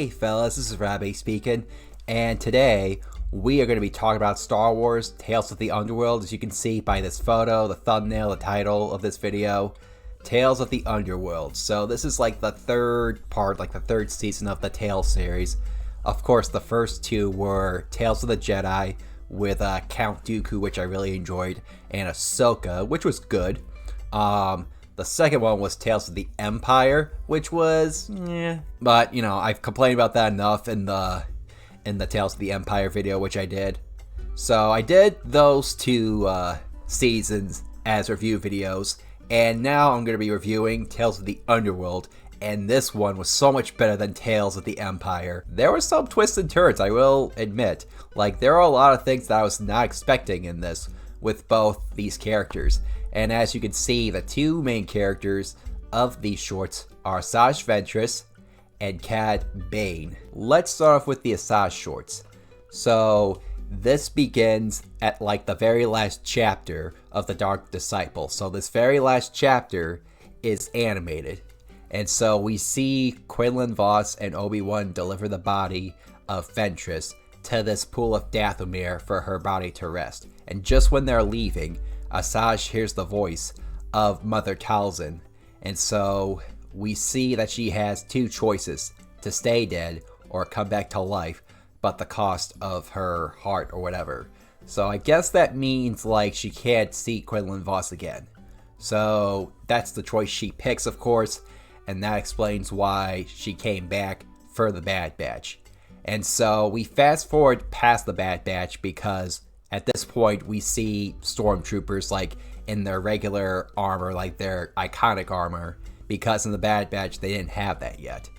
Hey fellas, this is Rabbi speaking, and today we are going to be talking about Star Wars Tales of the Underworld. As you can see by this photo, the thumbnail, the title of this video, Tales of the Underworld. So this is like the third part, like the third season of the Tales series. Of course, the first two were Tales of the Jedi with Count Dooku, which I really enjoyed, and Ahsoka, which was good. The second one was Tales of the Empire, which was, but you know, I've complained about that enough in the Tales of the Empire video, which I did. So I did those two seasons as review videos, and now I'm going to be reviewing Tales of the Underworld, and this one was so much better than Tales of the Empire. There were some twists and turns, I will admit. Like, there are a lot of things that I was not expecting in this with both these characters. And as you can see, the two main characters of these shorts are Asajj Ventress and Cad Bane. Let's start off with the Asajj shorts. So this begins at like the very last chapter of The Dark Disciple. So this very last chapter is animated. And so we see Quinlan Vos and Obi-Wan deliver the body of Ventress to this pool of Dathomir for her body to rest. And just when they're leaving, Asajj hears the voice of Mother Talzin, and so we see that she has two choices: to stay dead or come back to life, but the cost of her heart or whatever. So I guess that means like she can't see Quinlan Vos again. So that's the choice she picks, of course, and that explains why she came back for the Bad Batch. And so we fast forward past the Bad Batch because at this point, we see stormtroopers like in their regular armor, like their iconic armor, because in the Bad Batch, they didn't have that yet.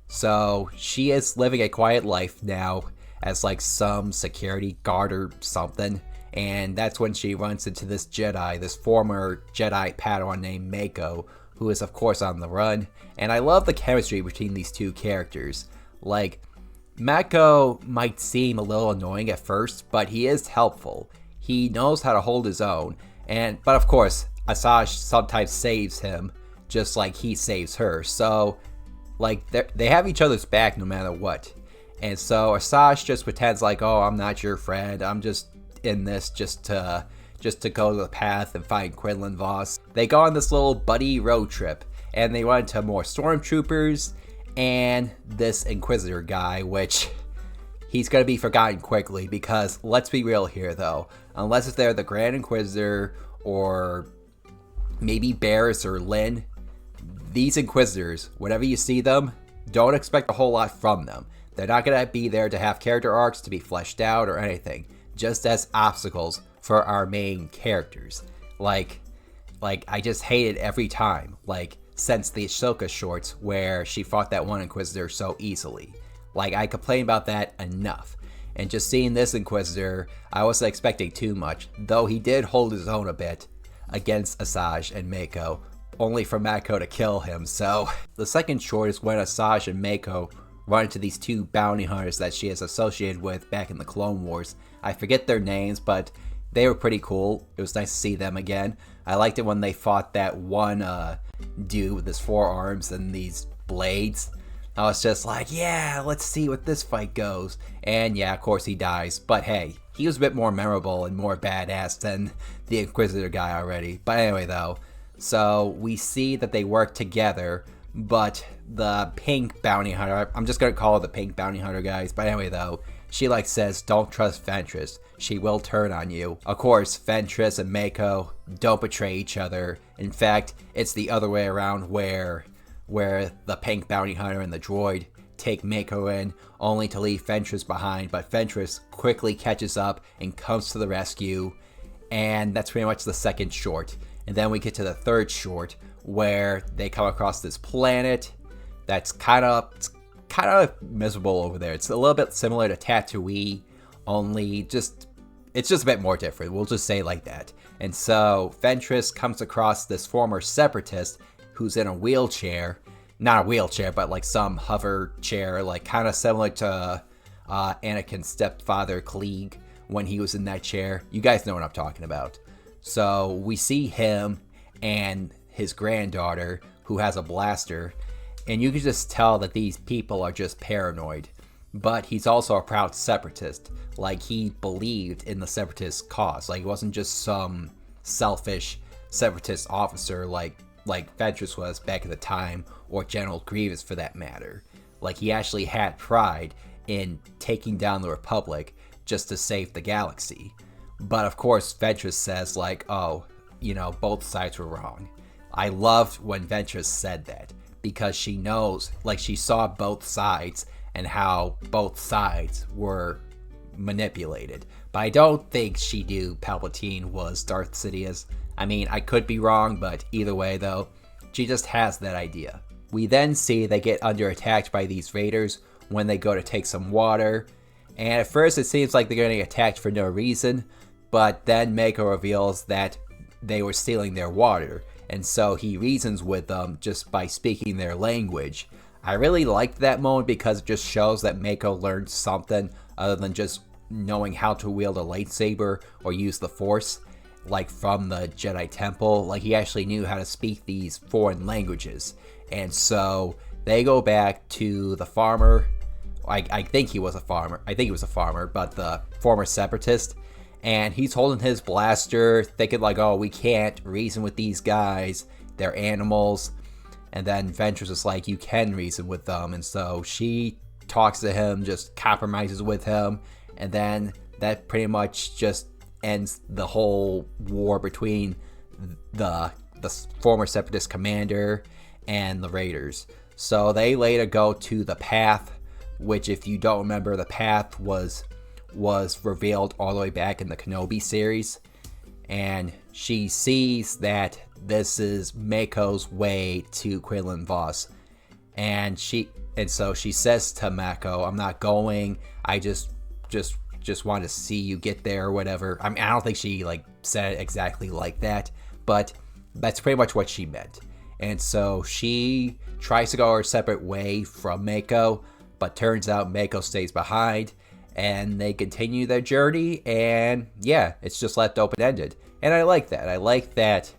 So she is living a quiet life now as like some security guard or something. And that's when she runs into this Jedi, this former Jedi Padawan named Mako, who is of course on the run. And I love the chemistry between these two characters. Like, Mako might seem a little annoying at first, but he is helpful. He knows how to hold his own, but of course, Asajj sometimes saves him, just like he saves her. So, like, they have each other's back no matter what. And so Asajj just pretends like, oh, I'm not your friend. I'm just in this just to go to the path and find Quinlan Vos. They go on this little buddy road trip, and they run into more stormtroopers and this Inquisitor guy, which he's going to be forgotten quickly because, let's be real here though, unless they're the Grand Inquisitor or maybe Barriss or Lin, these Inquisitors, whenever you see them, don't expect a whole lot from them. They're not going to be there to have character arcs to be fleshed out or anything, just as obstacles for our main characters. Like I just hate it every time, like since the Ahsoka shorts where she fought that one Inquisitor so easily. Like, I complain about that enough. And just seeing this Inquisitor, I wasn't expecting too much, though he did hold his own a bit against Asajj and Mako, only for Mako to kill him. So the second short is when Asajj and Mako run into these two bounty hunters that she is associated with back in the Clone Wars. I forget their names, but they were pretty cool. It was nice to see them again. I liked it when they fought that one dude with his forearms and these blades. I was just like, yeah, let's see what this fight goes. And yeah, of course he dies. But hey, he was a bit more memorable and more badass than the Inquisitor guy already. But anyway though, so we see that they work together, but the pink bounty hunter, I'm just going to call her the pink bounty hunter, guys. But anyway though, she like says, don't trust Ventress. She will turn on you. Of course, Ventress and Mako don't betray each other. In fact, it's the other way around where the pink bounty hunter and the droid take Mako in, only to leave Ventress behind. But Ventress quickly catches up and comes to the rescue. And that's pretty much the second short. And then we get to the third short where they come across this planet that's kind of miserable over there. It's a little bit similar to Tatooine, only it's just a bit more different. We'll just say it like that. And so Ventress comes across this former separatist who's in a wheelchair. Not a wheelchair, but like some hover chair, like kind of similar to Anakin's stepfather Klieg when he was in that chair. You guys know what I'm talking about. So we see him and his granddaughter, who has a blaster, And you can just tell that these people are just paranoid. But he's also a proud separatist. Like, he believed in the separatist cause. Like, he wasn't just some selfish separatist officer like Ventress was back at the time, or General Grievous for that matter. Like, he actually had pride in taking down the Republic just to save the galaxy. But of course, Ventress says, like, oh, you know, both sides were wrong. I loved when Ventress said that, because she knows, like, she saw both sides and how both sides were manipulated. But I don't think she knew Palpatine was Darth Sidious. I mean, I could be wrong, but either way though, she just has that idea. We then see they get under attack by these raiders when they go to take some water. And at first it seems like they're getting attacked for no reason, but then Mako reveals that they were stealing their water. And so he reasons with them just by speaking their language. I really liked that moment because it just shows that Mako learned something other than just knowing how to wield a lightsaber or use the Force, like from the Jedi Temple. Like, he actually knew how to speak these foreign languages. And so they go back to the farmer. I think he was a farmer. I think he was a farmer, but the former separatist. And he's holding his blaster, thinking like, oh, we can't reason with these guys. They're animals. And then Ventress is like, you can reason with them. And so she talks to him, just compromises with him. And then that pretty much just ends the whole war between the former separatist commander and the raiders. So they later go to the path, which, if you don't remember, the path was revealed all the way back in the Kenobi series. And she sees that this is Mako's way to Quinlan Vos. And so she says to Mako, I'm not going, I just want to see you get there or whatever. I mean, I don't think she like said it exactly like that, but that's pretty much what she meant. And so she tries to go her separate way from Mako, but turns out Mako stays behind, and they continue their journey, and yeah, it's just left open-ended. And I like that. I like that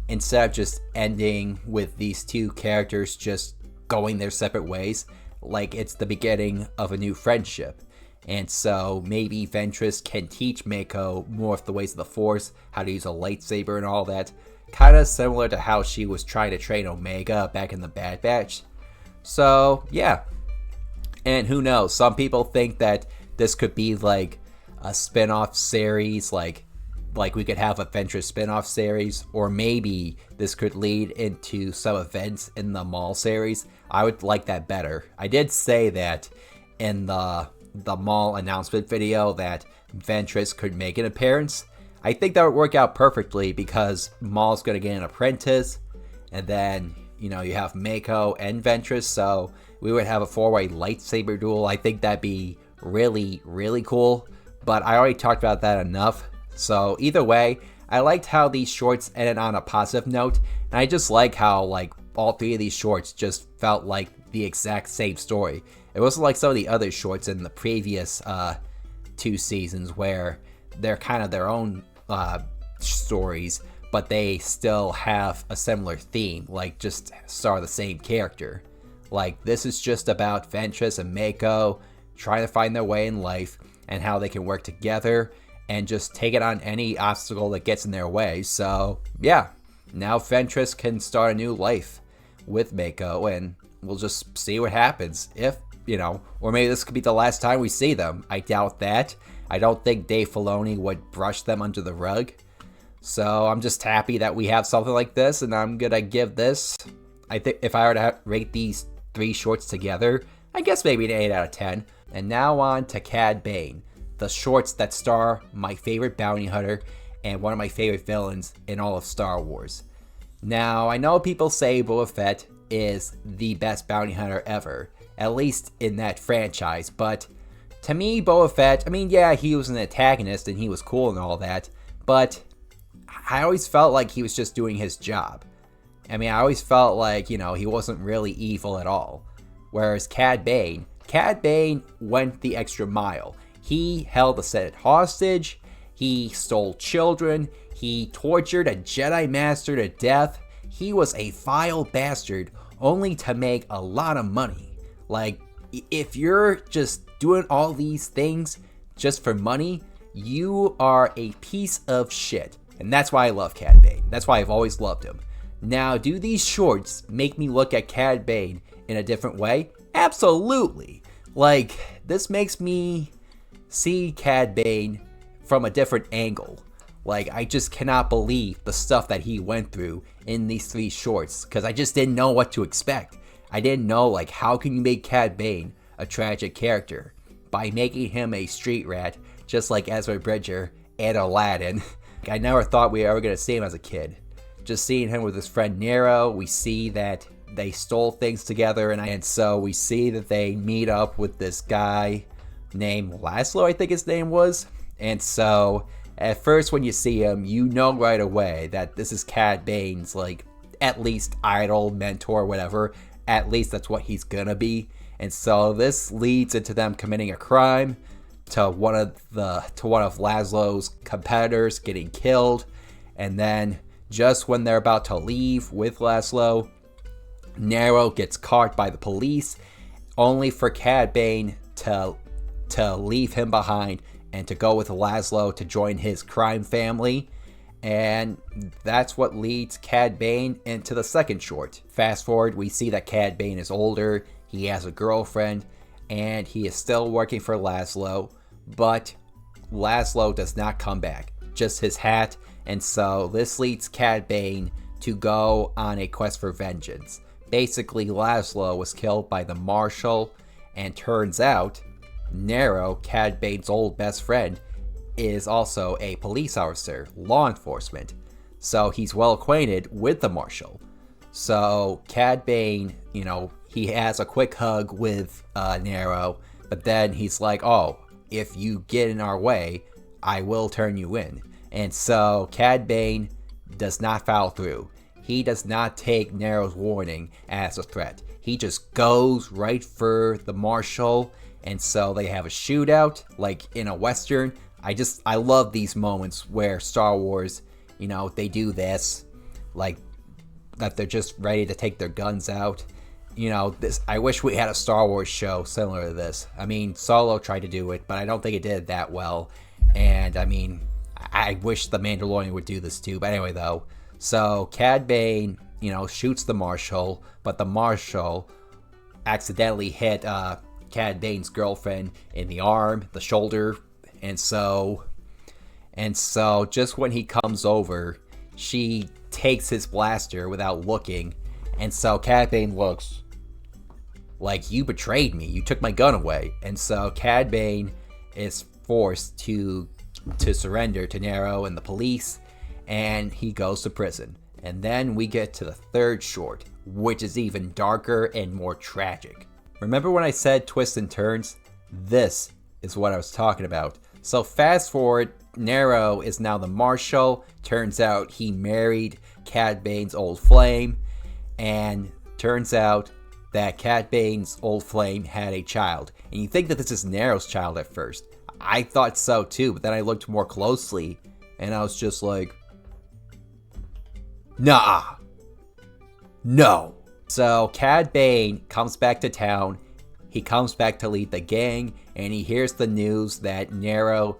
instead of just ending with these two characters just going their separate ways, like it's the beginning of a new friendship. And so maybe Ventress can teach Mako more of the ways of the Force, how to use a lightsaber and all that. Kind of similar to how she was trying to train Omega back in the Bad Batch. So, yeah. And who knows, some people think that this could be like a spin-off series, like we could have a Ventress spin-off series, or maybe this could lead into some events in the Maul series. I would like that better. I did say that in the Maul announcement video that Ventress could make an appearance. I think that would work out perfectly because Maul's going to get an apprentice, and then, you know, you have Mako and Ventress, so we would have a 4-way lightsaber duel. I think that'd be really, really cool, but I already talked about that enough. So either way, I liked how these shorts ended on a positive note, and I just like how like all three of these shorts just felt like the exact same story. It wasn't like some of the other shorts in the previous 2 seasons where they're kind of their own stories, but they still have a similar theme, like just star the same character. Like, this is just about Ventress and Mako trying to find their way in life and how they can work together and just take it on any obstacle that gets in their way. So yeah, now Ventress can start a new life with Mako, and we'll just see what happens. If, you know, or maybe this could be the last time we see them. I doubt that. I don't think Dave Filoni would brush them under the rug. So I'm just happy that we have something like this, and I'm gonna give this, I think if I were to rate these 3 shorts together, I guess maybe an 8 out of 10. And now on to Cad Bane, the shorts that star my favorite bounty hunter and one of my favorite villains in all of Star Wars. Now, I know people say Boba Fett is the best bounty hunter ever, at least in that franchise, but to me, Boba Fett, I mean, yeah, he was an antagonist and he was cool and all that, but I always felt like he was just doing his job. I mean, I always felt like, you know, he wasn't really evil at all. Whereas Cad Bane went the extra mile. He held the Senate hostage, he stole children, he tortured a Jedi Master to death. He was a vile bastard only to make a lot of money. Like, if you're just doing all these things just for money, you are a piece of shit. And that's why I love Cad Bane. That's why I've always loved him. Now, do these shorts make me look at Cad Bane in a different way? Absolutely. Like, this makes me see Cad Bane from a different angle. Like, I just cannot believe the stuff that he went through in these 3 shorts, because I just didn't know what to expect. I didn't know, like, how can you make Cad Bane a tragic character? By making him a street rat, just like Ezra Bridger and Aladdin. I never thought we were ever going to see him as a kid. Just seeing him with his friend Nero, we see that they stole things together, and so we see that they meet up with this guy named Laszlo, I think his name was. And so, at first when you see him, you know right away that this is Cad Bane's, like, at least idol, mentor, whatever. At least that's what he's gonna be. And so this leads into them committing a crime, to one of Laszlo's competitors getting killed. And then just when they're about to leave with Laszlo, Nero gets caught by the police, only for Cad Bane to leave him behind and to go with Laszlo to join his crime family. And that's what leads Cad Bane into the second short. Fast forward, we see that Cad Bane is older, he has a girlfriend, and he is still working for Laszlo, but Laszlo does not come back, just his hat. And so this leads Cad Bane to go on a quest for vengeance. Basically, Laszlo was killed by the Marshal, and turns out Nero, Cad Bane's old best friend, is also a police officer, law enforcement. So he's well acquainted with the Marshal. So Cad Bane, he has a quick hug with Nero, but then he's like, oh, if you get in our way, I will turn you in. And so Cad Bane does not follow through. He does not take Nero's warning as a threat. He just goes right for the Marshal, and so they have a shootout, like in a Western. I love these moments where Star Wars, they do this, like, that they're just ready to take their guns out. I wish we had a Star Wars show similar to this. I mean, Solo tried to do it, but I don't think it did that well. And, I mean, I wish The Mandalorian would do this too. But anyway, though, so Cad Bane, shoots the Marshal, but the Marshal accidentally hit Cad Bane's girlfriend in the arm, the shoulder. And so just when he comes over, she takes his blaster without looking. And so Cad Bane looks like, you betrayed me. You took my gun away. And so Cad Bane is forced to surrender to Nero and the police, and he goes to prison. And then we get to the third short, which is even darker and more tragic. Remember when I said twists and turns? This is what I was talking about. So fast forward, Nero is now the Marshal. Turns out he married Cad Bane's old flame, and turns out that Cad Bane's old flame had a child. And you think that this is Nero's child at first. I thought so too, but then I looked more closely, and I was just like, nah, no. So Cad Bane comes back to town. He comes back to lead the gang, and he hears the news that Nero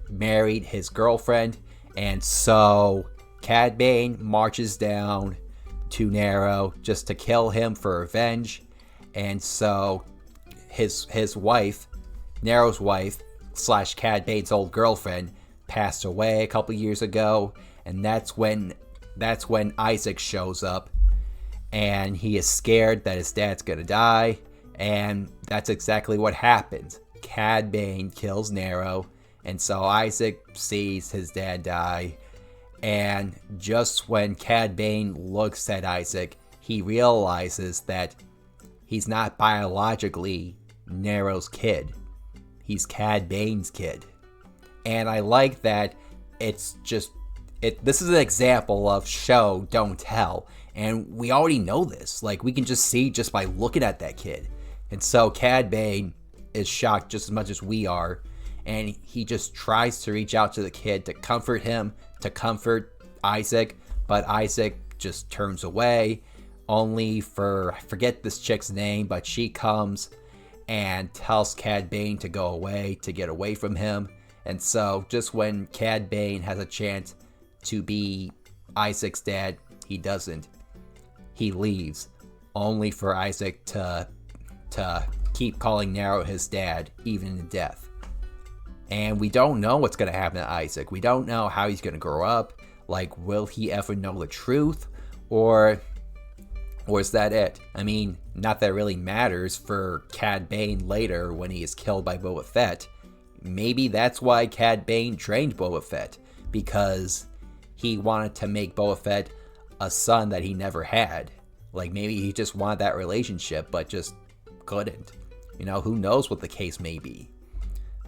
married his girlfriend. And so Cad Bane marches down to Nero just to kill him for revenge. And so his wife, Nero's wife, / Cad Bane's old girlfriend, passed away a couple years ago. And that's when Isaac shows up, and he is scared that his dad's gonna die. And that's exactly what happens. Cad Bane kills Nero, and so Isaac sees his dad die. And just when Cad Bane looks at Isaac, he realizes that he's not biologically Nero's kid. He's Cad Bane's kid. And I like that this is an example of show, don't tell. And we already know this. Like, we can just see just by looking at that kid. And so Cad Bane is shocked just as much as we are. And he just tries to reach out to the kid to comfort him, to comfort Isaac. But Isaac just turns away. only for, I forget this chick's name, but she comes and tells Cad Bane to go away, to get away from him. And so just when Cad Bane has a chance to be Isaac's dad, he doesn't. He leaves, only for Isaac to keep calling Nero his dad, even in death. And we don't know what's going to happen to Isaac. We don't know how he's going to grow up. Like, will he ever know the truth? Or is that it? I mean, not that it really matters for Cad Bane later when he is killed by Boba Fett. Maybe that's why Cad Bane trained Boba Fett, because he wanted to make Boba Fett a son that he never had. Like, maybe he just wanted that relationship, but just couldn't. You know, who knows what the case may be.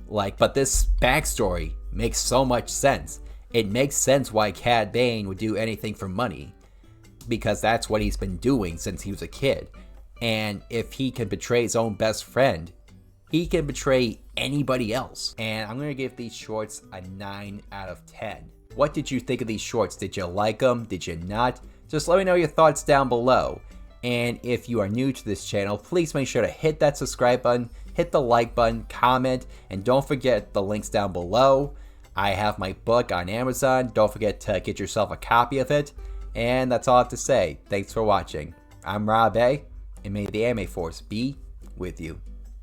Like, but this backstory makes so much sense. It makes sense why Cad Bane would do anything for money, because that's what he's been doing since he was a kid. And if he can betray his own best friend, he can betray anybody else. And I'm going to give these shorts a 9 out of 10. What did you think of these shorts? Did you like them? Did you not? Just let me know your thoughts down below. And if you are new to this channel, please make sure to hit that subscribe button, hit the like button, comment, and don't forget the links down below. I have my book on Amazon. Don't forget to get yourself a copy of it. And that's all I have to say. Thanks for watching. I'm Rob A, and may the Anime Force be with you.